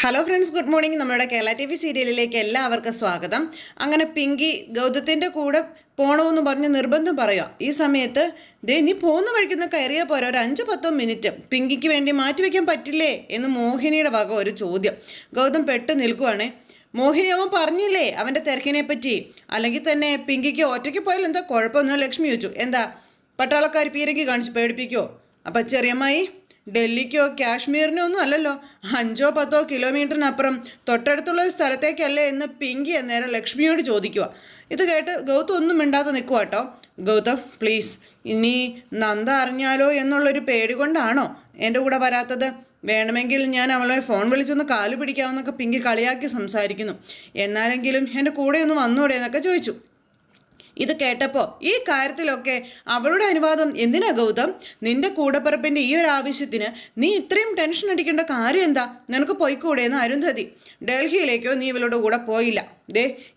Hello friends, good morning. നമ്മുടെ Kerala TV സീരിയലിലേക്ക് എല്ലാവർക്കും സ്വാഗതം. അങ്ങനെ പിങ്കി ഗൗതത്തിൻ്റെ കൂടെ പോകണമെന്ന് പറഞ്ഞ് നിർബന്ധം പറയുക. ഈ സമയത്ത് നീ പോകുന്ന വഴിക്കുന്ന കയറിയാൽ പോരാ, ഒരു 5-10 മിനിറ്റ് പിങ്കിക്ക് വേണ്ടി മാറ്റിവെക്കാൻ പറ്റില്ലേ എന്ന് മോഹിനിയുടെ വക ഒരു ചോദ്യം. ഗൗതം പെട്ട് നിൽക്കുവാണേ. മോഹിനി അവൻ പറഞ്ഞില്ലേ അവൻ്റെ തിരക്കിനെ പറ്റി, അല്ലെങ്കിൽ തന്നെ പിങ്കിക്ക് ഒറ്റയ്ക്ക് പോയാൽ എന്താ കുഴപ്പമൊന്നും ലക്ഷ്മി ചോദിച്ചു. എന്താ പട്ടാളക്കാർ പീരങ്കി കാണിച്ച് പേടിപ്പിക്കോ? അപ്പം ചെറിയമ്മായി ഡൽഹിക്കോ കാശ്മീരിനോ ഒന്നും അല്ലല്ലോ, 5-10 കിലോമീറ്ററിനപ്പുറം തൊട്ടടുത്തുള്ള ഒരു സ്ഥലത്തേക്കല്ലേ എന്ന് പിങ്കി അന്നേരം ലക്ഷ്മിയോട് ചോദിക്കുക. ഇത് കേട്ട് ഗൗതം ഒന്നും മിണ്ടാതെ നിൽക്കുക കേട്ടോ. ഗൗതം പ്ലീസ്, ഇനി നന്ദ അറിഞ്ഞാലോ എന്നുള്ളൊരു പേടി കൊണ്ടാണോ എൻ്റെ കൂടെ വരാത്തത്? വേണമെങ്കിൽ ഞാൻ അവളെ ഫോൺ വിളിച്ചൊന്ന് കാല് പിടിക്കാമെന്നൊക്കെ പിങ്കി കളിയാക്കി സംസാരിക്കുന്നു. എന്നാലെങ്കിലും എൻ്റെ കൂടെ ഒന്ന് വന്നൂടെ എന്നൊക്കെ ചോദിച്ചു. ഇത് കേട്ടപ്പോൾ ഈ കാര്യത്തിലൊക്കെ അവളുടെ അനുവാദം എന്തിനാ ഗൗതം? നിന്റെ കൂടപ്പിറപ്പിൻ്റെ ഈ ഒരു ആവശ്യത്തിന് നീ ഇത്രയും ടെൻഷൻ അടിക്കേണ്ട കാര്യം എന്താ? നിനക്ക് പോയിക്കൂടെ എന്ന് അരുന്ധതി. ഡൽഹിയിലേക്കോ നീ ഇവളുടെ കൂടെ പോയില്ല.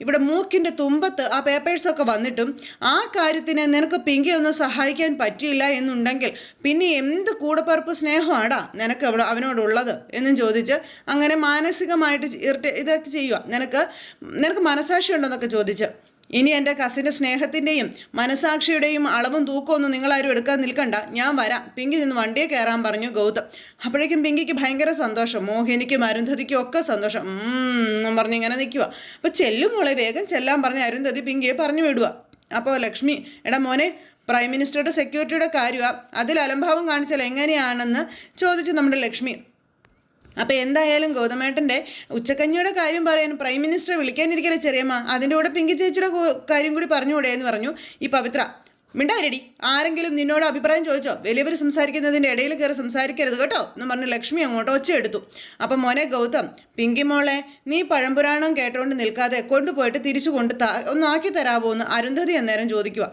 ഇവിടെ മൂക്കിൻ്റെ തുമ്പത്ത് ആ പേപ്പേഴ്സൊക്കെ വന്നിട്ടും ആ കാര്യത്തിന് നിനക്ക് പിങ്കി ഒന്ന് സഹായിക്കാൻ പറ്റിയില്ല എന്നുണ്ടെങ്കിൽ പിന്നെ എന്ത് കൂടപ്പിറപ്പ് സ്നേഹമാടാ നിനക്ക് അവനോടുള്ളത് എന്നും ചോദിച്ച് അങ്ങനെ മാനസികമായിട്ട് ഇതൊക്കെ ചെയ്യുക. നിനക്ക് മനസാക്ഷി ഉണ്ടോന്നൊക്കെ ചോദിച്ച്. ഇനി എൻ്റെ കസിൻ്റെ സ്നേഹത്തിൻ്റെയും മനസാക്ഷിയുടെയും അളവും തൂക്കമൊന്നും നിങ്ങളാരും എടുക്കാൻ നിൽക്കണ്ട, ഞാൻ വരാം, പിങ്കി നിന്ന് വണ്ടിയെ കയറാൻ പറഞ്ഞു ഗൗതം. അപ്പോഴേക്കും പിങ്കിക്ക് ഭയങ്കര സന്തോഷം, മോഹിനിക്കും അരുന്ധതിക്കും ഒക്കെ സന്തോഷം എന്നും പറഞ്ഞ് ഇങ്ങനെ നിൽക്കുക. അപ്പോൾ ചെല്ലും മോളെ, വേഗം ചെല്ലാൻ പറഞ്ഞ് അരുന്ധതി പിങ്കിയെ പറഞ്ഞു വിടുക. അപ്പോൾ ലക്ഷ്മി, എടാ മോനെ, പ്രൈം മിനിസ്റ്ററുടെ സെക്യൂരിറ്റിയുടെ കാര്യമാണ്, അതിൽ അലംഭാവം കാണിച്ചാൽ എങ്ങനെയാണെന്ന് ചോദിച്ചു നമ്മുടെ ലക്ഷ്മി. അപ്പോൾ എന്തായാലും ഗൗതമേട്ടൻ്റെ ഉച്ചക്കഞ്ഞിയുടെ കാര്യം പറയാൻ പ്രൈം മിനിസ്റ്ററെ വിളിക്കാനിരിക്കല്ലേ ചെറിയമ്മ, അതിൻ്റെ കൂടെ പിങ്കി ചേച്ചിയുടെ കാര്യം കൂടി പറഞ്ഞുകൂടെ എന്ന് പറഞ്ഞു ഈ പവിത്ര. മിണ്ടായിരടി, ആരെങ്കിലും നിന്നോട് അഭിപ്രായം ചോദിച്ചോ? വലിയവർ സംസാരിക്കുന്നതിൻ്റെ ഇടയിൽ കയറി സംസാരിക്കരുത് കേട്ടോ എന്ന് പറഞ്ഞ് ലക്ഷ്മി അങ്ങോട്ട് ഒച്ചയെടുത്തു. അപ്പം മോനെ ഗൗതം, പിങ്കി മോളെ നീ പഴംപുരാണം കേട്ടോണ്ട് നിൽക്കാതെ കൊണ്ടുപോയിട്ട് തിരിച്ചു ഒന്ന് ആക്കി തരാമോ എന്ന് അരുന്ധതി അന്നേരം ചോദിക്കുക.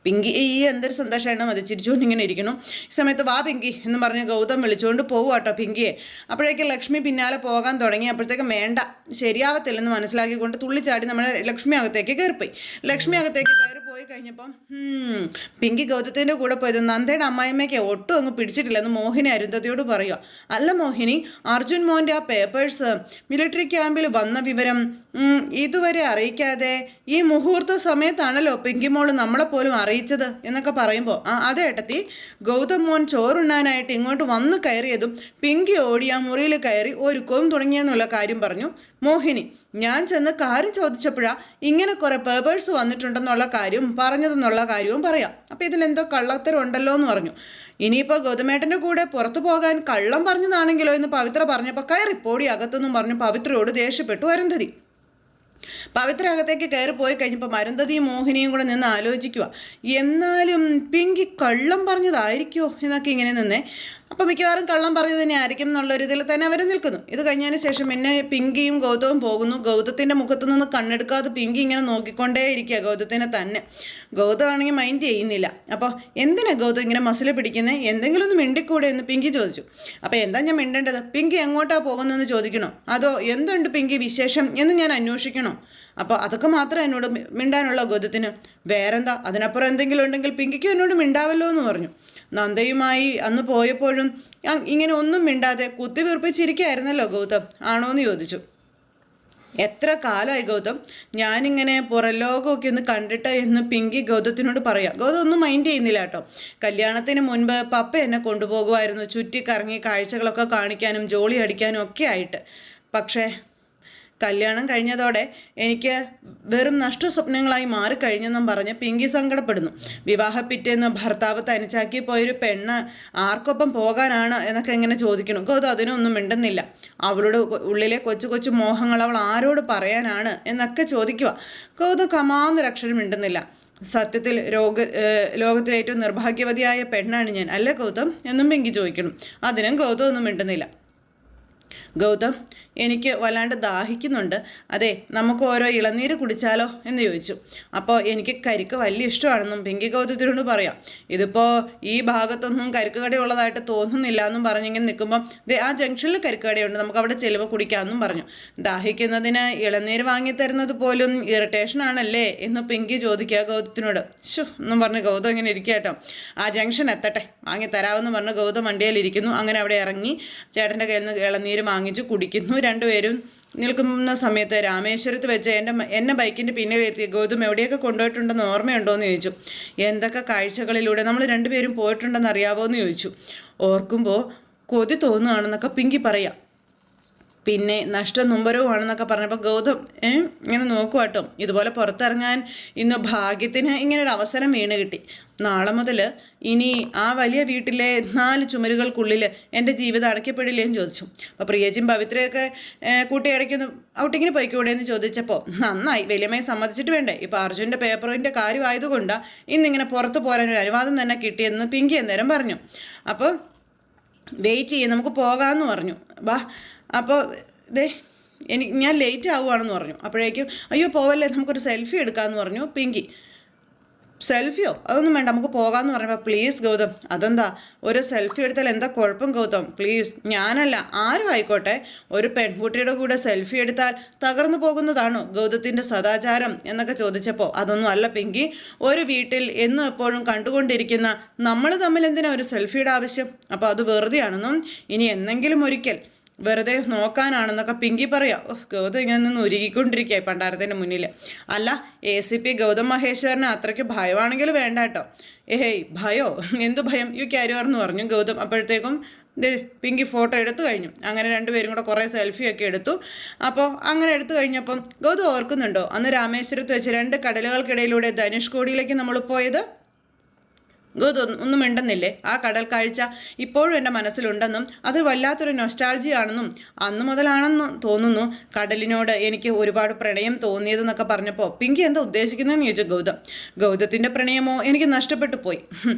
പിങ്കി എന്തൊരു സന്തോഷമാണ്, അത് ചിരിച്ചുകൊണ്ട് ഇങ്ങനെ ഇരിക്കണം. ഈ സമയത്ത് വാ പിങ്കി എന്ന് പറഞ്ഞ് ഗൗതം വിളിച്ചുകൊണ്ട് പോകും കേട്ടോ പിങ്കിയെ. അപ്പോഴേക്കും ലക്ഷ്മി പിന്നാലെ പോകാൻ തുടങ്ങി. അപ്പോഴത്തേക്കും വേണ്ട, ശരിയാവത്തില്ലെന്ന് മനസ്സിലാക്കിക്കൊണ്ട് തുള്ളിച്ചാടി നമ്മുടെ ലക്ഷ്മി അകത്തേക്ക് കയറിപ്പോയി. ലക്ഷ്മി അകത്തേക്ക് പോയി കഴിഞ്ഞപ്പം പിങ്കി ഗൗതത്തിൻ്റെ കൂടെ പോയത് നന്ദയുടെ അമ്മായിമ്മയ്ക്ക് ഒട്ടും അങ്ങ് പിടിച്ചിട്ടില്ലെന്ന് മോഹിനി അരുന്ധതിയോട് പറയുക. അല്ല മോഹിനി, അർജുൻ മോൻ്റെ ആ പേപ്പേഴ്സ് മിലിറ്ററി ക്യാമ്പിൽ വന്ന വിവരം ഇതുവരെ അറിയിക്കാതെ ഈ മുഹൂർത്ത സമയത്താണല്ലോ പിങ്കിമോള് നമ്മളെപ്പോലും അറിയിച്ചത് എന്നൊക്കെ പറയുമ്പോൾ അതേ ഏട്ടത്തി, ഗൗതം മോൻ ചോറുണ്ണാനായിട്ട് ഇങ്ങോട്ട് വന്ന് കയറിയതും പിങ്കി ഓടി ആ മുറിയിൽ കയറി ഒരുക്കവും തുടങ്ങിയെന്നുള്ള കാര്യം പറഞ്ഞു മോഹിനി. ഞാൻ ചെന്ന് കാര്യം ചോദിച്ചപ്പോഴാണ് ഇങ്ങനെ കുറേ പേപ്പേഴ്സ് വന്നിട്ടുണ്ടെന്നുള്ള കാര്യം പറഞ്ഞതെന്നുള്ള കാര്യവും പറയാം. അപ്പോൾ ഇതിലെന്തോ കള്ളത്തരം ഉണ്ടല്ലോ എന്ന് പറഞ്ഞു. ഇനിയിപ്പോൾ ഗൗതമേട്ടൻ്റെ കൂടെ പുറത്തു പോകാൻ കള്ളം പറഞ്ഞതാണെങ്കിലോ എന്ന് പവിത്ര പറഞ്ഞപ്പോൾ കയറിപ്പോടി അകത്തെന്നും പറഞ്ഞു പവിത്രയോട് ദേഷ്യപ്പെട്ടു അരുന്ധതി. പവിത്ര അകത്തേക്ക് കയറി പോയി കഴിഞ്ഞപ്പോൾ അരുന്ധതിയും മോഹിനിയും കൂടെ നിന്ന് ആലോചിക്കുക. എന്നാലും പിങ്കി കള്ളം പറഞ്ഞതായിരിക്കുമോ എന്നൊക്കെ ഇങ്ങനെ നിന്നേ. അപ്പോൾ മിക്കവാറും കള്ളം പറഞ്ഞത് തന്നെ ആയിരിക്കും എന്നുള്ളൊരു ഇതിൽ തന്നെ അവർ നിൽക്കുന്നു. ഇത് കഴിഞ്ഞതിന് ശേഷം പിന്നെ പിങ്കിയും ഗൗതവും പോകുന്നു. ഗൗതത്തിൻ്റെ മുഖത്തു നിന്ന് കണ്ണെടുക്കാതെ പിങ്കി ഇങ്ങനെ നോക്കിക്കൊണ്ടേ ഇരിക്കുക ഗൗതത്തിനെ തന്നെ. ഗൗതം ആണെങ്കിൽ മൈൻഡ് ചെയ്യുന്നില്ല. അപ്പോൾ എന്തിനാ ഗൗതം ഇങ്ങനെ മസിൽ പിടിക്കുന്നത്? എന്തെങ്കിലും ഒന്ന് മിണ്ടിക്കൂടെ എന്ന് പിങ്കി ചോദിച്ചു. അപ്പോൾ എന്താ ഞാൻ മിണ്ടേണ്ടത്? പിങ്കി എങ്ങോട്ടാണ് പോകുന്നതെന്ന് ചോദിക്കണോ, അതോ എന്തുണ്ട് പിങ്കി വിശേഷം എന്ന് ഞാൻ അന്വേഷിക്കണോ? അപ്പോൾ അതൊക്കെ മാത്രമേ എന്നോട് മിണ്ടാനുള്ള ഗൗതത്തിന്, വേറെന്താ? അതിനപ്പുറം എന്തെങ്കിലും ഉണ്ടെങ്കിൽ പിങ്കിക്ക് എന്നോട് മിണ്ടാവല്ലോ എന്ന് പറഞ്ഞു. നന്ദയുമായി അന്ന് പോയപ്പോഴും ഇങ്ങനെ ഒന്നും മിണ്ടാതെ കുത്തിവീർപ്പിച്ചിരിക്കുകയായിരുന്നല്ലോ ഗൗതം, ആണോ എന്ന് ചോദിച്ചു. എത്ര കാലമായി ഗൗതം ഞാനിങ്ങനെ പുറലോകമൊക്കെ ഒന്ന് കണ്ടിട്ട് എന്ന് പിങ്കി ഗൗതത്തിനോട് പറയാം. ഗൗതം ഒന്നും മൈൻഡ് ചെയ്യുന്നില്ല കേട്ടോ. കല്യാണത്തിന് മുൻപ് പപ്പ എന്നെ കൊണ്ടുപോകുമായിരുന്നു ചുറ്റിക്കറങ്ങി കാഴ്ചകളൊക്കെ കാണിക്കാനും ജോളി അടിക്കാനും ഒക്കെ ആയിട്ട്. പക്ഷേ കല്യാണം കഴിഞ്ഞതോടെ എനിക്ക് വെറും നഷ്ടസ്വപ്നങ്ങളായി മാറിക്കഴിഞ്ഞെന്നും പറഞ്ഞ് പിങ്കി സങ്കടപ്പെടുന്നു. വിവാഹ പിറ്റേന്ന് ഭർത്താവ് തനിച്ചാക്കി പോയൊരു പെണ്ണ് ആർക്കൊപ്പം പോകാനാണ് എന്നൊക്കെ ഇങ്ങനെ ചോദിക്കണം. ഗൗതം അതിനൊന്നും മിണ്ടുന്നില്ല. അവളുടെ ഉള്ളിലെ കൊച്ചു കൊച്ചു മോഹങ്ങൾ അവൾ ആരോട് പറയാനാണ് എന്നൊക്കെ ചോദിക്കുക. ഗൗതം കമാന്നൊരക്ഷരം മിണ്ടുന്നില്ല. സത്യത്തിൽ ലോകത്തിലെ ഏറ്റവും നിർഭാഗ്യവതിയായ പെണ്ണാണ് ഞാൻ, അല്ലേ ഗൗതം എന്നും പിങ്കി ചോദിക്കണം. അതിനും ഗൗതം ഒന്നും മിണ്ടുന്നില്ല. ഗൗതം, എനിക്ക് വല്ലാണ്ട് ദാഹിക്കുന്നുണ്ട്, അതെ നമുക്ക് ഓരോ ഇളനീര് കുടിച്ചാലോ എന്ന് ചോദിച്ചു. അപ്പോൾ എനിക്ക് കരിക്ക് വലിയ ഇഷ്ടമാണെന്നും പിങ്കി ഗൗതത്തിനോട് പറയാം. ഇതിപ്പോൾ ഈ ഭാഗത്തൊന്നും കരിക്ക് കടയുള്ളതായിട്ട് തോന്നുന്നില്ല എന്നും പറഞ്ഞിങ്ങനെ നിൽക്കുമ്പം ആ ജംഗ്ഷനിൽ കരിക്ക് കടയുണ്ട്, നമുക്ക് അവിടെ ചെലവ് കുടിക്കാമെന്നും പറഞ്ഞു. ദാഹിക്കുന്നതിന് ഇളനീര് വാങ്ങിത്തരുന്നത് പോലും ഇറിറ്റേഷൻ ആണല്ലേ എന്ന് പിങ്കി ചോദിക്കുക ഗൗതത്തിനോട്. എന്നും പറഞ്ഞ് ഗൗതം ഇങ്ങനെ ഇരിക്കുക കേട്ടോ. ആ ജംഗ്ഷൻ എത്തട്ടെ, വാങ്ങിത്തരാമെന്ന് പറഞ്ഞ് ഗൗതം വണ്ടിയിലിരിക്കുന്നു. അങ്ങനെ അവിടെ ഇറങ്ങി ചേട്ടൻ്റെ കയ്യിൽ നിന്ന് ഇളനീര് വാങ്ങിച്ച് കുടിക്കുന്നു. രണ്ടുപേരും നിൽക്കുന്ന സമയത്ത് രാമേശ്വരത്ത് വെച്ച് എന്നെ ബൈക്കിൻ്റെ പിന്നിലിരുത്തി ഗൗതം എവിടെയൊക്കെ കൊണ്ടുപോയിട്ടുണ്ടെന്ന് ഓർമ്മയുണ്ടോ എന്ന് ചോദിച്ചു. എന്തൊക്കെ കാഴ്ചകളിലൂടെ നമ്മൾ രണ്ടുപേരും പോയിട്ടുണ്ടെന്ന് അറിയാവോ എന്ന് ചോദിച്ചു. ഓർക്കുമ്പോൾ കൊതി തോന്നുകയാണെന്നൊക്കെ പിങ്കി പറയാം. പിന്നെ നഷ്ടം നൊമ്പരവുമാണെന്നൊക്കെ പറഞ്ഞപ്പോൾ ഗൗതം ഇങ്ങനെ നോക്കുവാട്ടോ. ഇതുപോലെ പുറത്തിറങ്ങാൻ ഇന്ന് ഭാഗ്യത്തിന് ഇങ്ങനൊരു അവസരം വീണ് കിട്ടി. നാളെ മുതൽ ഇനി ആ വലിയ വീട്ടിലെ 4 ചുമരുകൾക്കുള്ളിൽ എൻ്റെ ജീവിതം അടയ്ക്കപ്പെടില്ലേന്ന് ചോദിച്ചു. അപ്പോൾ പ്രിയജിയും പവിത്രയൊക്കെ കൂട്ടിയിടയ്ക്കൊന്ന് ഔട്ടിങ്ങിന് പോയിക്കൂടെ എന്ന് ചോദിച്ചപ്പോൾ നന്നായി, വലിയമ്മയെ സമ്മതിച്ചിട്ട് വേണ്ടേ, ഇപ്പോൾ അർജുൻ്റെ പേപ്പറിൻ്റെ കാര്യമായതുകൊണ്ടാണ് ഇന്നിങ്ങനെ പുറത്ത് പോരാനൊരു അനുവാദം തന്നെ കിട്ടിയെന്ന് പിങ്കി അന്നേരം പറഞ്ഞു. അപ്പോൾ വെയിറ്റ് ചെയ്യും, നമുക്ക് പോകാമെന്ന് പറഞ്ഞു. വാ, അപ്പോൾ ഞാൻ ലേറ്റ് ആവുകയാണെന്ന് പറഞ്ഞു. അപ്പോഴേക്കും അയ്യോ പോവല്ലേ, നമുക്കൊരു സെൽഫി എടുക്കാമെന്ന് പറഞ്ഞു പിങ്കി. സെൽഫിയോ? അതൊന്നും വേണ്ട, നമുക്ക് പോകാമെന്ന് പറഞ്ഞപ്പോൾ പ്ലീസ് ഗൗതം. അതെന്താ, ഒരു സെൽഫി എടുത്താൽ എന്താ കുഴപ്പം ഗൗതം? പ്ലീസ്, ഞാനല്ല ആരും ആയിക്കോട്ടെ, ഒരു പെൺകുട്ടിയുടെ കൂടെ സെൽഫി എടുത്താൽ തകർന്നു പോകുന്നതാണോ ഗൗതത്തിൻ്റെ സദാചാരം എന്നൊക്കെ ചോദിച്ചപ്പോൾ അതൊന്നും അല്ല പിങ്കി, ഒരു വീട്ടിൽ എന്നും എപ്പോഴും കണ്ടുകൊണ്ടിരിക്കുന്ന നമ്മൾ തമ്മിൽ എന്തിനാ ഒരു സെൽഫിയുടെ ആവശ്യം? അപ്പോൾ അത് വെറുതെയാണെന്നും ഇനി എന്നെങ്കിലും ഒരിക്കൽ വെറുതെ നോക്കാനാണെന്നൊക്കെ പിങ്കി പറയാം. ഗൗതം ഇങ്ങനെ നിന്ന് ഉരുകിക്കൊണ്ടിരിക്കുക പണ്ടാരത്തിൻ്റെ മുന്നിൽ. അല്ല, ACP ഗൗതം മഹേശ്വരന് അത്രയ്ക്ക് ഭയമാണെങ്കിൽ വേണ്ട കേട്ടോ. ഭയോ? എന്തു ഭയം? യു ക്യാരിയർ എന്ന് പറഞ്ഞു ഗൗതം. അപ്പോഴത്തേക്കും പിങ്കി ഫോട്ടോ എടുത്തു കഴിഞ്ഞു. അങ്ങനെ രണ്ടുപേരും കൂടെ കുറേ സെൽഫിയൊക്കെ എടുത്തു. അപ്പോൾ അങ്ങനെ എടുത്തു കഴിഞ്ഞപ്പം ഗൗതം ഓർക്കുന്നുണ്ടോ അന്ന് രാമേശ്വരത്ത് വെച്ച് 2 കടലുകൾക്കിടയിലൂടെ ധനുഷ്കോടിയിലേക്ക് നമ്മൾ പോയത്? ഗൗതം ഒന്നും മിണ്ടുന്നില്ലേ? ആ കടൽ കാഴ്ച ഇപ്പോഴും എൻ്റെ മനസ്സിലുണ്ടെന്നും അത് വല്ലാത്തൊരു നൊസ്റ്റാൾജിയാണെന്നും അന്ന് മുതലാണെന്ന് തോന്നുന്നു കടലിനോട് എനിക്ക് ഒരുപാട് പ്രണയം തോന്നിയതെന്നൊക്കെ പറഞ്ഞപ്പോൾ പിങ്കി എന്താ ഉദ്ദേശിക്കുന്നതെന്ന് ചോദിച്ചു ഗൗതം. ഗൗതത്തിൻ്റെ പ്രണയമോ എനിക്ക് നഷ്ടപ്പെട്ടു പോയി.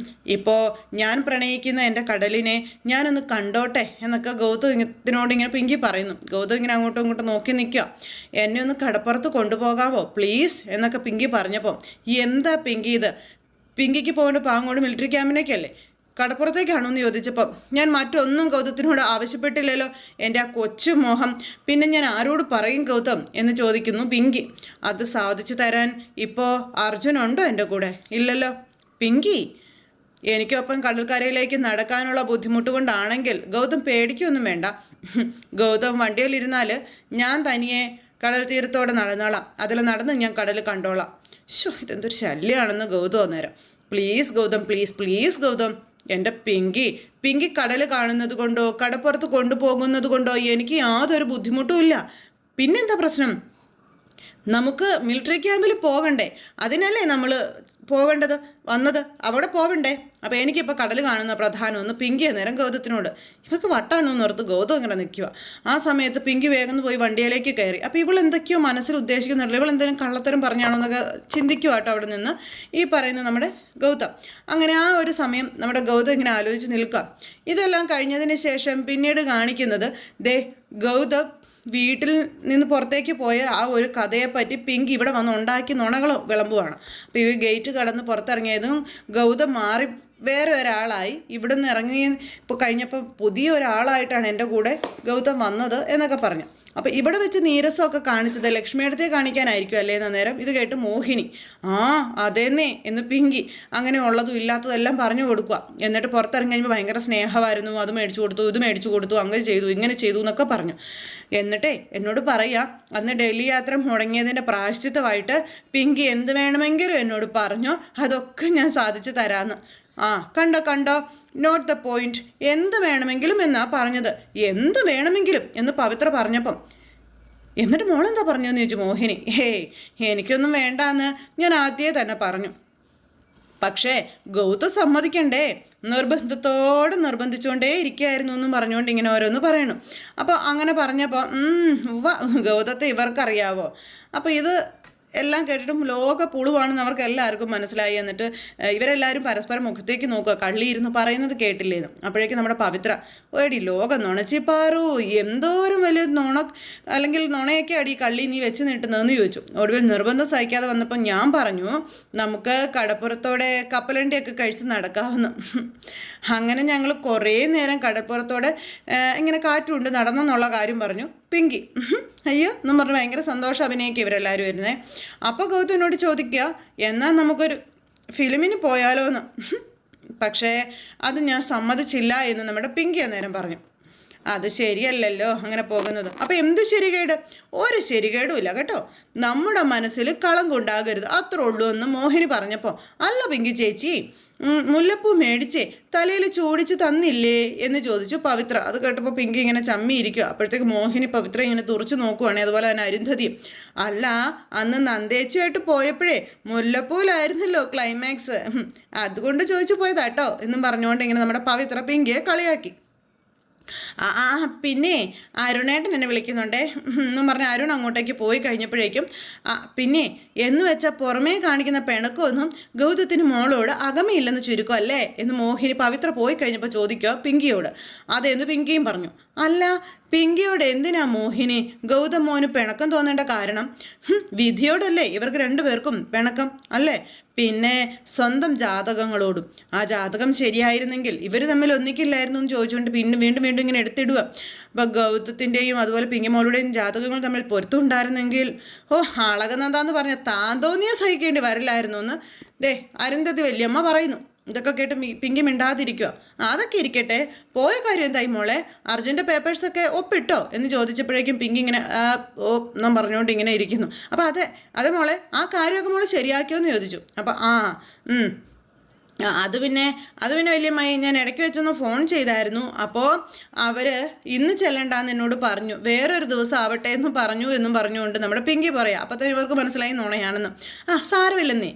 ഇപ്പോൾ ഞാൻ പ്രണയിക്കുന്ന എൻ്റെ കടലിനെ ഞാനൊന്ന് കണ്ടോട്ടെ എന്നൊക്കെ ഗൗതത്തിനോട് ഇങ്ങനെ പിങ്കി പറയുന്നു. ഗൗതം ഇങ്ങനെ അങ്ങോട്ടും ഇങ്ങോട്ടും നോക്കി നിൽക്കുക. എന്നെ ഒന്ന് കടപ്പുറത്ത് കൊണ്ടുപോകാമോ പ്ലീസ് എന്നൊക്കെ പിങ്കി പറഞ്ഞപ്പോൾ എന്താ പിങ്കി ഇത്? പിങ്കിക്ക് പോകേണ്ട പാങ്ങോട് മിലിറ്ററി ക്യാമ്പിനേക്കല്ലേ, കടപ്പുറത്തേക്കാണോ എന്ന് ചോദിച്ചപ്പോൾ ഞാൻ മറ്റൊന്നും ഗൗതത്തിനോട് ആവശ്യപ്പെട്ടില്ലല്ലോ, എൻ്റെ ആ കൊച്ചു മോഹം പിന്നെ ഞാൻ ആരോട് പറയും ഗൗതം എന്ന് ചോദിക്കുന്നു പിങ്കി. അത് സാധിച്ചു തരാൻ ഇപ്പോൾ അർജുനുണ്ടോ എൻ്റെ കൂടെ? ഇല്ലല്ലോ പിങ്കി. എനിക്കൊപ്പം കടൽക്കരയിലേക്ക് നടക്കാനുള്ള ബുദ്ധിമുട്ട് കൊണ്ടാണെങ്കിൽ ഗൗതം പേടിക്കൊന്നും വേണ്ട. ഗൗതം വണ്ടിയിലിരുന്നാൽ ഞാൻ തനിയെ കടൽ തീരത്തോടെ നടന്നോളാം, അതിൽ നടന്ന് ഞാൻ കടൽ കണ്ടോളാം. ഇതെന്തൊരു ശല്യമാണെന്ന് ഗൗതം അന്നേരം. Please Gautham, please Gautham. എൻ്റെ പിങ്കി കടൽ കാണുന്നത് കൊണ്ടോ കടപ്പുറത്ത് കൊണ്ടുപോകുന്നത് കൊണ്ടോ എനിക്ക് യാതൊരു ബുദ്ധിമുട്ടും ഇല്ല. പിന്നെന്താ പ്രശ്നം? നമുക്ക് മിലിറ്ററി ക്യാമ്പിൽ പോകണ്ടേ? അതിനല്ലേ നമ്മൾ പോവേണ്ടത്, വന്നത് അവിടെ പോവണ്ടേ? അപ്പോൾ എനിക്കിപ്പോൾ കടൽ കാണുന്ന പ്രധാനമെന്ന് പിങ്കി നേരം ഗൗതത്തിനോട്. ഇവൾക്ക് വട്ടാണെന്ന് ഓർത്ത് ഗൗതം ഇങ്ങനെ നിൽക്കുക. ആ സമയത്ത് പിങ്കി വേഗം പോയി വണ്ടിയിലേക്ക് കയറി. അപ്പോൾ ഇവളെന്തൊക്കെയോ മനസ്സിൽ ഉദ്ദേശിക്കുന്നില്ല, ഇവളെന്തെങ്കിലും കള്ളത്തരം പറഞ്ഞാണോ എന്നൊക്കെ ചിന്തിക്കുക കേട്ടോ അവിടെ നിന്ന് ഈ പറയുന്ന നമ്മുടെ ഗൗതം. അങ്ങനെ ആ ഒരു സമയം നമ്മുടെ ഗൗതം ഇങ്ങനെ ആലോചിച്ച് നിൽക്കുക. ഇതെല്ലാം കഴിഞ്ഞതിന് ശേഷം പിന്നീട് കാണിക്കുന്നത് ഗൗതം വീട്ടിൽ നിന്ന് പുറത്തേക്ക് പോയ ആ ഒരു കഥയെപ്പറ്റി പിങ്കി ഇവിടെ വന്ന് ഉണ്ടാക്കി നുണകൾ വിളമ്പുവാണ്. അപ്പോൾ ഈ ഗേറ്റ് കടന്ന് പുറത്തിറങ്ങിയതും ഗൗതം മാറി വേറെ ഒരാളായി. ഇവിടെ നിന്ന് ഇറങ്ങി ഇപ്പോൾ കഴിഞ്ഞപ്പോൾ പുതിയ ഒരാളായിട്ടാണ് എൻ്റെ കൂടെ ഗൗതം വന്നത് എന്നൊക്കെ പറഞ്ഞു. അപ്പോൾ ഇവിടെ വെച്ച് നീരസമൊക്കെ കാണിച്ചത് ലക്ഷ്മിയടുത്തേ കാണിക്കാനായിരിക്കും അല്ലേ എന്ന നേരം ഇത് കേട്ട് മോഹിനി അതേന്നേ എന്ന് പിങ്കി അങ്ങനെ ഉള്ളതും ഇല്ലാത്തതും എല്ലാം പറഞ്ഞു കൊടുക്കുക. എന്നിട്ട് പുറത്തിറങ്ങി കഴിയുമ്പോൾ ഭയങ്കര സ്നേഹമായിരുന്നു, അത് മേടിച്ചു കൊടുത്തു, ഇത് മേടിച്ചു കൊടുത്തു, അങ്ങനെ ചെയ്തു ഇങ്ങനെ ചെയ്തു എന്നൊക്കെ പറഞ്ഞു. എന്നിട്ടേ എന്നോട് പറയാം, അന്ന് ഡൽഹി യാത്ര മുടങ്ങിയതിൻ്റെ പ്രായശ്ചിത്തമായിട്ട് പിങ്കി എന്ത് വേണമെങ്കിലും എന്നോട് പറഞ്ഞു, അതൊക്കെ ഞാൻ സാധിച്ചു തരാമെന്ന്. കണ്ടോ നോട്ട് ദ പോയിന്റ്, എന്ത് വേണമെങ്കിലും എന്നാ പറഞ്ഞത്, എന്ത് വേണമെങ്കിലും എന്ന് പവിത്ര പറഞ്ഞപ്പം എന്നിട്ട് മോളെന്താ പറഞ്ഞു എന്ന് ചോദിച്ചു മോഹിനി. എനിക്കൊന്നും വേണ്ടാന്ന് ഞാൻ ആദ്യമേ തന്നെ പറഞ്ഞു, പക്ഷേ ഗൗതം സമ്മതിക്കണ്ടേ, നിർബന്ധിച്ചുകൊണ്ടേ ഇരിക്കുകയായിരുന്നു എന്നും പറഞ്ഞുകൊണ്ട് ഇങ്ങനെ ഓരോന്ന് പറയണു. അപ്പോൾ അങ്ങനെ പറഞ്ഞപ്പോൾ ഗൗതത്തെ ഇവർക്കറിയാവോ? അപ്പോൾ ഇത് എല്ലാം കേട്ടിട്ടും ലോക പുളുവാണെന്ന് അവർക്ക് എല്ലാവർക്കും മനസ്സിലായി. എന്നിട്ട് ഇവരെല്ലാവരും പരസ്പരം മുഖത്തേക്ക് നോക്കുക, കള്ളിയിരുന്ന് പറയുന്നത് കേട്ടില്ലേന്ന്. അപ്പോഴേക്കും നമ്മുടെ പവിത്ര ഓടി ലോകം നുണച്ചിപ്പാറു, എന്തോരം വലിയ നുണ അല്ലെങ്കിൽ നുണയൊക്കെ അടി കള്ളി നീ വെച്ച് നീട്ടുന്നതെന്ന് ചോദിച്ചു. ഒടുവിൽ നിർബന്ധം സഹിക്കാതെ വന്നപ്പോൾ ഞാൻ പറഞ്ഞു നമുക്ക് കടപ്പുറത്തോടെ കപ്പലണ്ടിയൊക്കെ കഴിച്ച് നടക്കാമെന്ന്. അങ്ങനെ ഞങ്ങൾ കുറേ നേരം കടപ്പുറത്തോടെ ഇങ്ങനെ കാറ്റുകൊണ്ട് നടന്നെന്നുള്ള കാര്യം പറഞ്ഞു പിങ്കി. അയ്യോ എന്നും പറഞ്ഞ് ഭയങ്കര സന്തോഷം അഭിനയിക്കുക ഇവരെല്ലാവരും വരുന്നേ. അപ്പോൾ ഗൗതമിനോട് ചോദിക്കുക, എന്നാൽ നമുക്കൊരു ഫിലിമിന് പോയാലോ എന്ന്. പക്ഷേ അത് ഞാൻ സമ്മതിച്ചില്ല എന്ന് നമ്മുടെ പിങ്കി അന്നേരം പറഞ്ഞു. അത് ശരിയല്ലല്ലോ അങ്ങനെ പോകുന്നത്. അപ്പം എന്ത് ശരികേട്? ഒരു ശരികേടും ഇല്ല കേട്ടോ. നമ്മുടെ മനസ്സിൽ കളങ്കുണ്ടാകരുത്, അത്രേ ഉള്ളൂ എന്ന് മോഹിനി പറഞ്ഞപ്പോൾ, അല്ല പിങ്കി ചേച്ചി, മുല്ലപ്പൂ മേടിച്ചേ തലയിൽ ചൂടിച്ച് തന്നില്ലേ എന്ന് ചോദിച്ചു പവിത്ര. അത് കേട്ടപ്പോൾ പിങ്കി ഇങ്ങനെ ചമ്മിയിരിക്കുക. അപ്പോഴത്തേക്ക് മോഹിനി പവിത്ര ഇങ്ങനെ തുറച്ചു നോക്കുവാണേ, അതുപോലെ തന്നെ അരുന്ധതിയും. അല്ല, അന്ന് നന്ദേച്ചുമായിട്ട് പോയപ്പോഴേ മുല്ലപ്പൂലായിരുന്നല്ലോ ക്ലൈമാക്സ്, അതുകൊണ്ട് ചോദിച്ചു പോയതാട്ടോ എന്നും പറഞ്ഞുകൊണ്ട് ഇങ്ങനെ നമ്മുടെ പവിത്ര പിങ്കിയെ കളിയാക്കി. പിന്നെ അരുണേട്ടൻ എന്നെ വിളിക്കുന്നുണ്ടേ എന്നും പറഞ്ഞ് അരുൺ അങ്ങോട്ടേക്ക് പോയി കഴിഞ്ഞപ്പോഴേക്കും പിന്നെ എന്ന് വെച്ചാൽ പുറമേ കാണിക്കുന്ന പിണക്കമൊന്നും ഗൗതത്തിന് മോളോട് അകമയില്ലെന്ന് ചുരുക്കം അല്ലേ എന്ന് മോഹിനി പവിത്ര പോയി കഴിഞ്ഞപ്പോൾ ചോദിക്കുക പിങ്കിയോട്. അതെന്ന് പിങ്കിയും പറഞ്ഞു. അല്ല, പിങ്കിയോട് എന്തിനാ മോഹിനി ഗൗതം മോന് പിണക്കം തോന്നേണ്ട കാരണം? വിധിയോടല്ലേ ഇവർക്ക് രണ്ടുപേർക്കും പിണക്കം അല്ലേ? പിന്നെ സ്വന്തം ജാതകങ്ങളോടും. ആ ജാതകം ശരിയായിരുന്നെങ്കിൽ ഇവർ തമ്മിൽ ഒന്നിക്കില്ലായിരുന്നു എന്ന് ചോദിച്ചുകൊണ്ട് പിന്നെ വീണ്ടും വീണ്ടും ഇങ്ങനെ എടുത്തിടുക. അപ്പം ഗൗതത്തിൻ്റെയും അതുപോലെ പിങ്കിമോളുടെയും ജാതകങ്ങൾ തമ്മിൽ പൊരുത്തുണ്ടായിരുന്നെങ്കിൽ അളകനന്ദാന്ന് പറഞ്ഞ താൻ തോന്നിയ സഹിക്കേണ്ടി വരില്ലായിരുന്നു എന്ന് അരുന്ധതി വല്യമ്മ പറയുന്നു. ഇതൊക്കെ കേട്ട് പിങ്കി മിണ്ടാതിരിക്കുക. അതൊക്കെ ഇരിക്കട്ടെ, പോയ കാര്യം എന്തായി മോളെ? അർജുൻ്റെ പേപ്പേഴ്സൊക്കെ ഒപ്പിട്ടോ എന്ന് ചോദിച്ചപ്പോഴേക്കും പിങ്കി ഇങ്ങനെ ഞാൻ പറഞ്ഞുകൊണ്ട് ഇങ്ങനെ ഇരിക്കുന്നു. അപ്പോൾ അതെ മോളെ, ആ കാര്യമൊക്കെ മോളെ ശരിയാക്കിയോ എന്ന് ചോദിച്ചു. അപ്പം അത് പിന്നെ വലിയമ്മായി, ഞാൻ ഇടയ്ക്ക് വെച്ചൊന്ന് ഫോൺ ചെയ്തായിരുന്നു. അപ്പോൾ അവർ ഇന്ന് ചെല്ലണ്ടാന്ന് എന്നോട് പറഞ്ഞു, വേറൊരു ദിവസം ആവട്ടെ എന്ന് പറഞ്ഞു എന്നും പറഞ്ഞുകൊണ്ട് നമ്മുടെ പിങ്കി പറയാം. അപ്പോൾ തന്നെ ഇവർക്ക് മനസ്സിലായി നുണയാണെന്ന്. സാരമില്ലെന്നേ,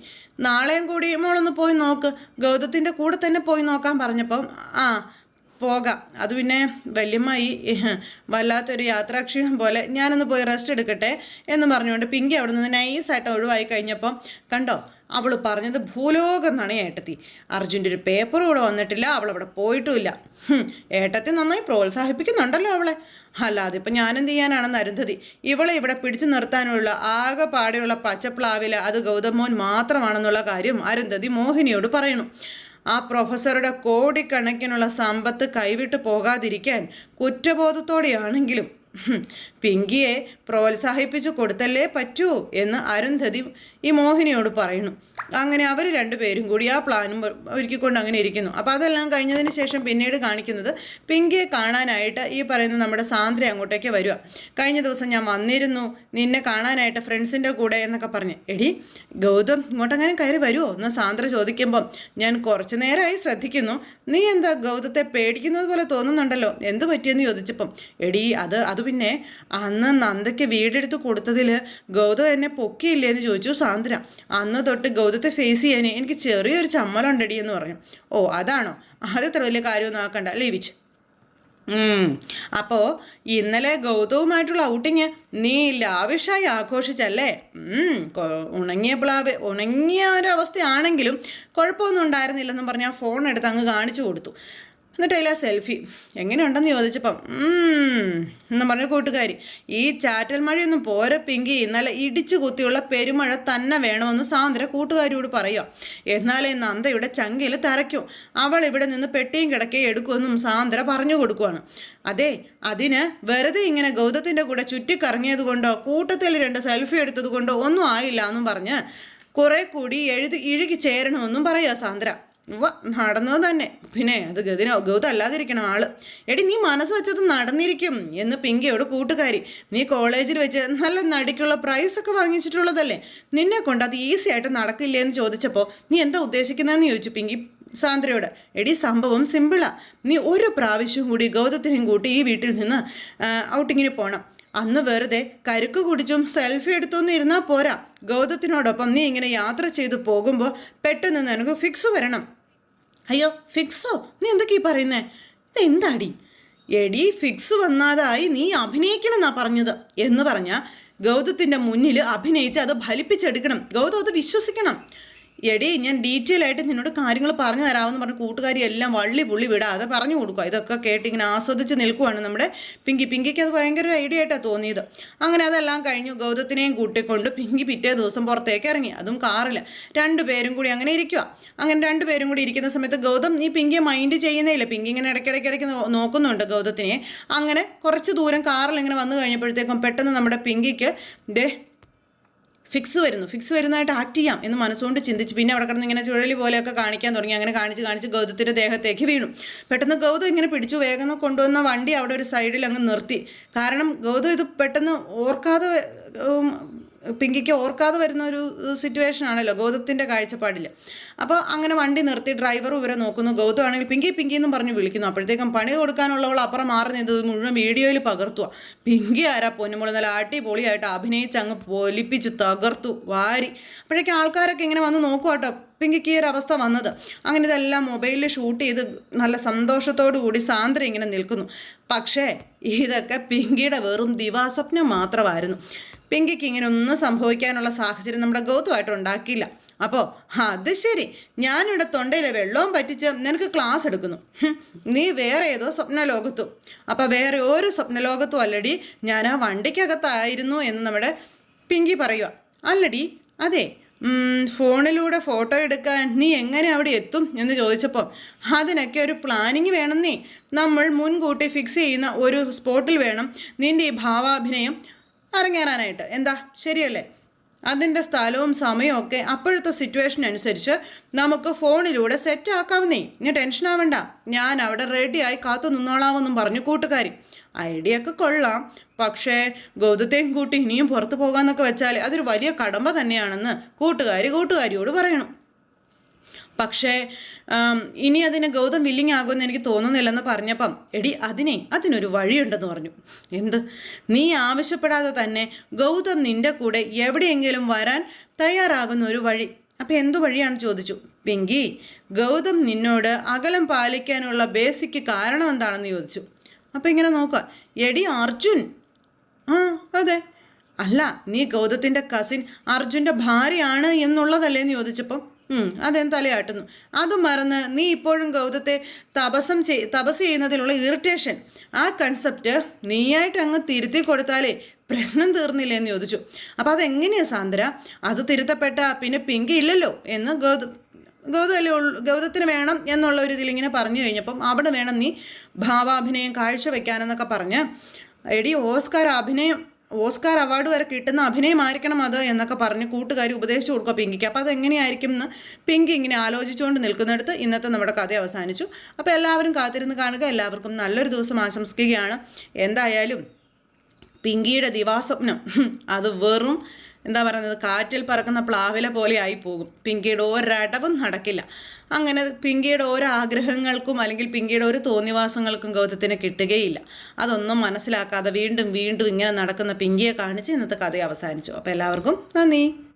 നാളെയും കൂടി മോളൊന്ന് പോയി നോക്ക്, ഗൗതത്തിൻ്റെ കൂടെ തന്നെ പോയി നോക്കാൻ പറഞ്ഞപ്പം പോകാം. അത് പിന്നെ വല്യമ്മായി വല്ലാത്തൊരു യാത്രാക്ഷീണം പോലെ, ഞാനൊന്ന് പോയി റെസ്റ്റ് എടുക്കട്ടെ എന്ന് പറഞ്ഞുകൊണ്ട് പിങ്കി അവിടെ നിന്ന് നൈസായിട്ട് ഒഴിവായി കഴിഞ്ഞപ്പം കണ്ടോ, അവൾ പറഞ്ഞത് ഭൂലോകം എന്നാണ് ഏട്ടത്തി. അർജുൻ്റെ ഒരു പേപ്പർ കൂടെ വന്നിട്ടില്ല, അവളവിടെ പോയിട്ടുമില്ല. ഏട്ടത്തി നന്നായി പ്രോത്സാഹിപ്പിക്കുന്നുണ്ടല്ലോ അവളെ. അല്ലാതെ ഇപ്പം ഞാനെന്ത് ചെയ്യാനാണെന്ന് അരുന്ധതി. ഇവളെ ഇവിടെ പിടിച്ചു നിർത്താനുള്ള ആകെ പാടെയുള്ള പച്ചപ്ലാവില അത് ഗൗതമോൻ മാത്രമാണെന്നുള്ള കാര്യം അരുന്ധതി മോഹിനിയോട് പറയണു. ആ പ്രൊഫസറുടെ കോടിക്കണക്കിനുള്ള സമ്പത്ത് കൈവിട്ട് പോകാതിരിക്കാൻ കുറ്റബോധത്തോടെയാണെങ്കിലും പിങ്കിയെ പ്രോത്സാഹിപ്പിച്ചു കൊടുത്തല്ലേ പറ്റൂ എന്ന് അരുന്ധതി ഈ മോഹിനിയോട് പറയുന്നു. അങ്ങനെ അവർ രണ്ടുപേരും കൂടി ആ പ്ലാനും ഒരുക്കിക്കൊണ്ട് അങ്ങനെ ഇരിക്കുന്നു. അപ്പോൾ അതെല്ലാം കഴിഞ്ഞതിന് ശേഷം പിന്നീട് കാണിക്കുന്നത് പിങ്കിയെ കാണാനായിട്ട് ഈ പറയുന്ന നമ്മുടെ സാന്ദ്ര അങ്ങോട്ടേക്ക് വരിക. കഴിഞ്ഞ ദിവസം ഞാൻ വന്നിരുന്നു നിന്നെ കാണാനായിട്ട് ഫ്രണ്ട്സിൻ്റെ കൂടെ എന്നൊക്കെ പറഞ്ഞ്. എടി ഗൗതം ഇങ്ങോട്ടങ്ങനെ കയറി വരുമോ എന്ന് സാന്ദ്ര ചോദിക്കുമ്പം, ഞാൻ കുറച്ച് നേരമായി ശ്രദ്ധിക്കുന്നു, നീ എന്താ ഗൗതത്തെ പേടിക്കുന്നത് പോലെ തോന്നുന്നുണ്ടല്ലോ, എന്ത് പറ്റിയെന്ന് ചോദിച്ചപ്പം, എടി അത് പിന്നെ അന്ന് നന്ദയ്ക്ക് വീടെടുത്ത് കൊടുത്തതിൽ ഗൗതം എന്നെ പൊക്കിയില്ലേന്ന് ചോദിച്ചു സാന്ദ്ര. അന്ന് തൊട്ട് ഗൗതത്തെ ഫേസ് ചെയ്യാനേ എനിക്ക് ചെറിയൊരു ചമ്മലുണ്ടടി എന്ന് പറഞ്ഞു. അതാണോ? അതത്ര വലിയ കാര്യമൊന്നും ആക്കണ്ട, ലീവിച്ച്. അപ്പോൾ ഇന്നലെ ഗൗതവുമായിട്ടുള്ള ഔട്ടിങ് നീ ലാവിഷായി ആഘോഷിച്ചല്ലേ? ഉണങ്ങിയ ഒരവസ്ഥയാണെങ്കിലും കുഴപ്പമൊന്നും ഉണ്ടായിരുന്നില്ലെന്നും പറഞ്ഞാൽ ഫോൺ എടുത്ത് അങ്ങ് കാണിച്ചു കൊടുത്തു. എന്നിട്ട് അതിൽ സെൽഫി എങ്ങനെയുണ്ടെന്ന് ചോദിച്ചപ്പം എന്ന് പറഞ്ഞ കൂട്ടുകാരി, ഈ ചാറ്റൽ മഴയൊന്നും പോരെ പിങ്കി, ഇന്നലെ ഇടിച്ചു കുത്തിയുള്ള പെരുമഴ തന്നെ വേണമെന്ന് സാന്ദ്ര കൂട്ടുകാരിയോട് പറയുക. എന്നാലേ നന്ദയുടെ ചങ്കയിൽ തറയ്ക്കും, അവൾ ഇവിടെ നിന്ന് പെട്ടിയും കിടക്കയും എടുക്കുമെന്നും സാന്ദ്ര പറഞ്ഞു കൊടുക്കുവാണ്. അതെ, അതിന് വെറുതെ ഇങ്ങനെ ഗൗതത്തിൻ്റെ കൂടെ ചുറ്റിക്കറങ്ങിയത് കൊണ്ടോ കൂട്ടത്തിൽ 2 സെൽഫി എടുത്തത് കൊണ്ടോ ഒന്നും ആയില്ല എന്നും പറഞ്ഞ് കുറെ കൂടി ഇഴുകി ചേരണമെന്നും പറയുക സാന്ദ്ര. നടന്നത് തന്നെ, പിന്നെ അത് ഗൗതം അല്ലാതിരിക്കണം ആള്. എടി നീ മനസ്സ് വെച്ചത് നടന്നിരിക്കും എന്ന് പിങ്കിയോട് കൂട്ടുകാരി. നീ കോളേജിൽ വെച്ച് നല്ല നടിക്കുള്ള പ്രൈസൊക്കെ വാങ്ങിച്ചിട്ടുള്ളതല്ലേ, നിന്നെ കൊണ്ട് അത് ഈസി ആയിട്ട് നടക്കില്ലേ എന്ന് ചോദിച്ചപ്പോൾ നീ എന്താ ഉദ്ദേശിക്കുന്നതെന്ന് ചോദിച്ചു പിങ്കി സാന്ദ്രയോട്. എടി സംഭവം സിമ്പിളാ, നീ ഒരു പ്രാവശ്യം കൂടി ഗൗതത്തിനെയും കൂട്ടി ഈ വീട്ടിൽ നിന്ന് ഔട്ടിങ്ങിന് പോകണം. അന്ന് വെറുതെ കരുക്ക് കുടിച്ചും സെൽഫി എടുത്തൊന്നും ഇരുന്നാൽ പോരാ, ഗൗതത്തിനോടൊപ്പം നീ ഇങ്ങനെ യാത്ര ചെയ്തു പോകുമ്പോൾ പെട്ടെന്ന് നിനക്ക് ഫിക്സ് വരണം. അയ്യോ ഫിക്സോ? നീ എന്തൊക്കെയാ പറയുന്നേ? ഇതെന്താടി? എടി ഫിക്സ് വന്നാതായി നീ അഭിനയിക്കണം എന്നാ പറഞ്ഞത് എന്ന് പറഞ്ഞാൽ ഗൗതത്തിൻ്റെ മുന്നിൽ അഭിനയിച്ച് അത് ഫലിപ്പിച്ചെടുക്കണം, ഗൗതം അത് വിശ്വസിക്കണം. എടി ഞാൻ ഡീറ്റെയിൽ ആയിട്ട് നിന്നോട് കാര്യങ്ങൾ പറഞ്ഞു തരാമെന്ന് പറഞ്ഞ് കൂട്ടുകാരി എല്ലാം വള്ളി പുള്ളി വിടാതെ പറഞ്ഞു കൊടുക്കുക. ഇതൊക്കെ കേട്ട് ഇങ്ങനെ ആസ്വദിച്ച് നിൽക്കുവാണ് നമ്മുടെ പിങ്കിക്ക് അത് ഭയങ്കര ഒരു ഐഡിയ ആയിട്ടാണ് തോന്നിയത്. അങ്ങനെ അതെല്ലാം കഴിഞ്ഞു. ഗൗതത്തിനെയും കൂട്ടിക്കൊണ്ട് പിങ്കി പിറ്റേ ദിവസം പുറത്തേക്ക് ഇറങ്ങി, അതും കാറിൽ. രണ്ടുപേരും കൂടി അങ്ങനെ ഇരിക്കുക. അങ്ങനെ രണ്ടുപേരും കൂടി ഇരിക്കുന്ന സമയത്ത് ഗൗതം ഈ പിങ്കിയെ മൈൻഡ് ചെയ്യുന്നേ ഇല്ല. പിങ്കി ഇങ്ങനെ ഇടയ്ക്കിടയ്ക്ക് നോക്കുന്നുണ്ട് ഗൗതത്തിനെ. അങ്ങനെ കുറച്ച് ദൂരം കാറിൽ ഇങ്ങനെ വന്നു കഴിഞ്ഞപ്പോഴത്തേക്കും പെട്ടെന്ന് നമ്മുടെ പിങ്കിക്ക് ഫിക്സ് വരുന്നതായിട്ട് ആക്ട് ചെയ്യാം എന്ന് മനസ്സുകൊണ്ട് ചിന്തിച്ച് പിന്നെ അവിടെ കിടന്ന് ഇങ്ങനെ ചുഴലി പോലെയൊക്കെ കാണിക്കാൻ തുടങ്ങി. അങ്ങനെ കാണിച്ച് ഗൗതത്തിൻ്റെ ദേഹത്തേക്ക് വീണു. പെട്ടെന്ന് ഗൗതം ഇങ്ങനെ പിടിച്ചു വേഗം കൊണ്ടുവന്ന വണ്ടി അവിടെ ഒരു സൈഡിൽ അങ്ങ് നിർത്തി. കാരണം ഗൗതം ഇത് പെട്ടെന്ന് ഓർക്കാതെ പിങ്കിക്ക് ഓർക്കാതെ വരുന്ന ഒരു സിറ്റുവേഷൻ ആണല്ലോ ഗൗതത്തിൻ്റെ കാഴ്ചപ്പാടിൽ. അപ്പോൾ അങ്ങനെ വണ്ടി നിർത്തി ഡ്രൈവർ ഇവരെ നോക്കുന്നു. ഗൗതം ആണെങ്കിൽ പിങ്കി എന്നും പറഞ്ഞ് വിളിക്കുന്നു. അപ്പോഴത്തേക്കും പണി കൊടുക്കാനുള്ളവൾ അപ്പുറം മാറി നിന്നത് മുഴുവൻ വീഡിയോയിൽ പകർത്തുക. പിങ്കി ആരാ പൊന്നുമുള്ള നല്ല അടിപൊളിയായിട്ട് അഭിനയിച്ച് അങ്ങ് പൊലിപ്പിച്ചു തകർത്തു വാരി. അപ്പോഴേക്കും ആൾക്കാരൊക്കെ ഇങ്ങനെ വന്ന് നോക്കുക കേട്ടോ പിങ്കിക്ക് ഈ ഒരു അവസ്ഥ വന്നത്. അങ്ങനെ ഇതെല്ലാം മൊബൈലിൽ ഷൂട്ട് ചെയ്ത് നല്ല സന്തോഷത്തോടു കൂടി സാന്ദ്ര ഇങ്ങനെ നിൽക്കുന്നു. പക്ഷേ ഇതൊക്കെ പിങ്കിയുടെ വെറും ദിവാസ്വപ്നം മാത്രമായിരുന്നു. പിങ്കിക്ക് ഇങ്ങനെ ഒന്നും സംഭവിക്കാനുള്ള സാഹചര്യം നമ്മുടെ ഗൗതമായിട്ട് ഉണ്ടാക്കിയില്ല. അപ്പോൾ അത് ശരി, ഞാനിവിടെ തൊണ്ടയിലെ വെള്ളവും പറ്റിച്ച് നിനക്ക് ക്ലാസ് എടുക്കുന്നു. നീ വേറെ ഏതോ സ്വപ്നലോകത്തും. അപ്പോൾ വേറെ ഒരു സ്വപ്നലോകത്തും അല്ലടി, ഞാൻ ആ വണ്ടിക്കകത്തായിരുന്നു എന്ന് നമ്മുടെ പിങ്കി പറയുക. അല്ലടി അതെ, ഫോണിലൂടെ ഫോട്ടോ എടുക്കാൻ നീ എങ്ങനെ അവിടെ എത്തും എന്ന് ചോദിച്ചപ്പോൾ അതിനൊക്കെ ഒരു പ്ലാനിങ് വേണം. നമ്മൾ മുൻകൂട്ടി ഫിക്സ് ചെയ്യുന്ന ഒരു സ്പോട്ടിൽ വേണം നിൻ്റെ ഈ ഭാവാഭിനയം അരങ്ങേറാനായിട്ട്. എന്താ ശരിയല്ലേ? അതിൻ്റെ സ്ഥലവും സമയവും ഒക്കെ അപ്പോഴത്തെ സിറ്റുവേഷൻ അനുസരിച്ച് നമുക്ക് ഫോണിലൂടെ സെറ്റ് ആക്കാവുന്നേ. നീ ടെൻഷൻ ആവണ്ട, ഞാൻ അവിടെ റെഡിയായി കാത്തു നിന്നോളാമെന്നും പറഞ്ഞു കൂട്ടുകാരി. ഐഡിയ ഒക്കെ കൊള്ളാം, പക്ഷേ ഗൗതത്തെയും കൂട്ടി ഇനിയും പുറത്തു പോകാമെന്നൊക്കെ വെച്ചാൽ അതൊരു വലിയ കടമ്പ തന്നെയാണെന്ന് കൂട്ടുകാരിയോട് പറയണം. പക്ഷേ ഇനി അതിന് ഗൗതം വില്ലിങ് ആകുമെന്ന് എനിക്ക് തോന്നുന്നില്ലെന്ന് പറഞ്ഞപ്പം എടി അതിനൊരു വഴിയുണ്ടെന്ന് പറഞ്ഞു. എന്ത്? നീ ആവശ്യപ്പെടാതെ തന്നെ ഗൗതം നിൻ്റെ കൂടെ എവിടെയെങ്കിലും വരാൻ തയ്യാറാകുന്ന ഒരു വഴി. അപ്പം എന്തു വഴിയാണെന്ന് ചോദിച്ചു. പിങ്കി, ഗൗതം നിന്നോട് അകലം പാലിക്കാനുള്ള ബേസിക് കാരണം എന്താണെന്ന് ചോദിച്ചു. അപ്പം ഇങ്ങനെ നോക്കുക, എടി അർജുൻ. അതെ. അല്ല, നീ ഗൗതത്തിൻ്റെ കസിൻ അർജുൻ്റെ ഭാര്യയാണ് എന്നുള്ളതല്ലേന്ന് ചോദിച്ചപ്പം അതെന്ത് തലയാട്ടുന്നു. അതും മറന്ന് നീ ഇപ്പോഴും ഗൗതത്തെ തപസ് ചെയ്യുന്നതിലുള്ള ഇറിറ്റേഷൻ, ആ കൺസെപ്റ്റ് നീയായിട്ട് അങ്ങ് തിരുത്തി കൊടുത്താലേ പ്രശ്നം തീർന്നില്ലെന്ന് ചോദിച്ചു. അപ്പോൾ അതെങ്ങനെയാണ് സാന്ദ്ര? അത് തിരുത്തപ്പെട്ട പിന്നെ പിങ്കി ഇല്ലല്ലോ എന്ന് ഗൗതത്തിന് വേണം എന്നുള്ള ഒരു ഇതിലിങ്ങനെ പറഞ്ഞു കഴിഞ്ഞപ്പം അവിടെ വേണം നീ ഭാവാഭിനയം കാഴ്ചവെക്കാനെന്നൊക്കെ പറഞ്ഞ് എടി ഓസ്കാർ അവാർഡ് വരെ കിട്ടുന്ന അഭിനയമായിരിക്കണം അത് എന്നൊക്കെ പറഞ്ഞ് കൂട്ടുകാരി ഉപദേശിച്ചു കൊടുക്കുക പിങ്കിക്ക്. അപ്പോൾ അതെങ്ങനെയായിരിക്കും എന്ന് പിങ്കി ഇങ്ങനെ ആലോചിച്ചുകൊണ്ട് നിൽക്കുന്നിടത്ത് ഇന്നത്തെ നമ്മുടെ കഥ അവസാനിച്ചു. അപ്പോൾ എല്ലാവരും കാത്തിരുന്ന് കാണുക. എല്ലാവർക്കും നല്ലൊരു ദിവസം ആശംസിക്കുകയാണ്. എന്തായാലും പിങ്കിയുടെ ദിവാസ്വപ്നം അത് വെറും എന്താ പറയുന്നത്, കാറ്റിൽ പറക്കുന്ന പ്ലാവില പോലെ ആയി പോകും. പിങ്കിയുടെ ഒരടവും നടക്കില്ല. അങ്ങനെ പിങ്കിയുടെ ഓരോ ആഗ്രഹങ്ങൾക്കും അല്ലെങ്കിൽ പിങ്കിയുടെ ഒരു തോന്നിവാസങ്ങൾക്കും ഗൗതത്തിന് കിട്ടുകയില്ല. അതൊന്നും മനസ്സിലാക്കാതെ വീണ്ടും ഇങ്ങനെ നടക്കുന്ന പിങ്കിയെ കാണിച്ച് ഇന്നത്തെ കഥ അവസാനിച്ചു. അപ്പോൾ എല്ലാവർക്കും നന്ദി.